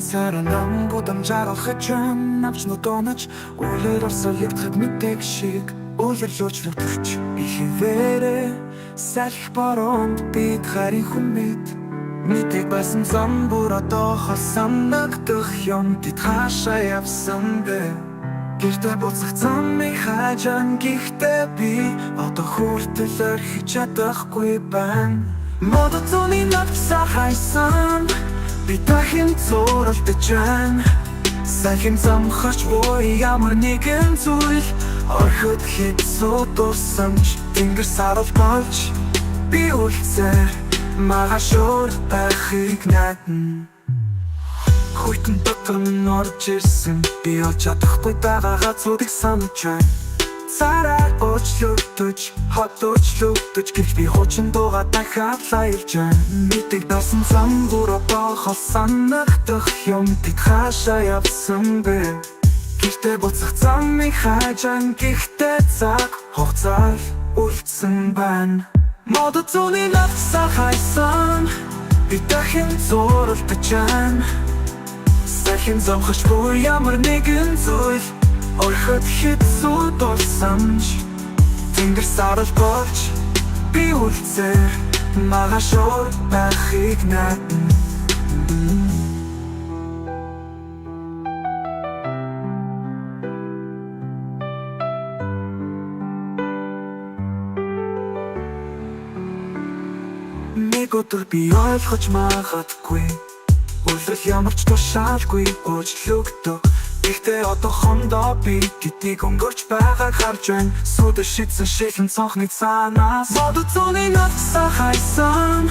саранам будам жаргахад навч нутонож Улирал солигдахад мэдэг шиг Улирлууч лөвтөвч би хивээрээ Салхи бороонд бид харин хүмэд Мэдэг байсан зам бүр одоо хосамнагдах юм Тэд хаашаа явсан бэ Гэртээ буцах замыг хаажан гихтээ би Одоо хүртэл орхиж чадахгүй байна Модод зуны навчсаа хайсан Би дахин зуралдаж байна Сайхан замхарч буй ямар нэгэн зүйл Орхид хэцүү дурсамж Тэнгэр сарал болж Би үлцээр Магашуур байхыг найдана Хүйтэн дотор минь орж ирсэн Би олж чадахгүй байгаа газруудыг санаж байна Царай уучлагдаж, хот уучлагдаж Гэх би хуучин дууга дахиад лаялж байна Мэдэг дасан зам бүр одоо санагдах юм Тэд хаашаа явсан бэ Гэртээ буцах замыг хаажан Гихтээ цаг хугацаа үлдсэн байна Модод зуны навчсаа хайсан Би дахин зуралдаж байна Сайхан замхарч буй ямар нэгэн зүйл Орхид хэцүү дурсамж Тэнгэр сарал болж Би үлцээр Магашуур байхыг найдана Нэг өдөр би ойлгож магадгүй Үлрэл ямар ч тушаалгүй уучлагдах Гэхдээ одоохондоо би гэдгийг өнгөрч байгааг харж байна Сүдэ шидсэн шилэн цонхны цаанаас Модод зуны навчсаа хайсан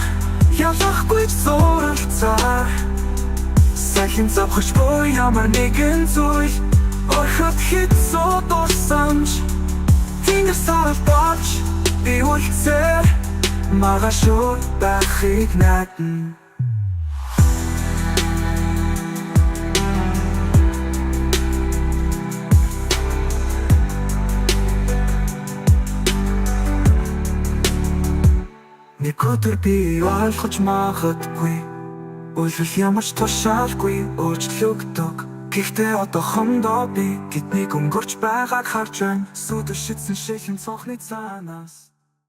Ялахгүй ч зуралцаа Сайхан завхарч буй ямар нэгэн зүйл Орхид хэцүү дурсамж Тэнгэр сарал болж Би үлцээр Магашуур байхыг найдана Нэг өдөр би ойлгож магадгүй Үлрэл ямар ч тушаалгүй уучлагдах Гэхдээ одоохондоо би гэднийг өнгөрч байгааг харж байна Сүдэ шидсэн шилэн цонхны цаанаас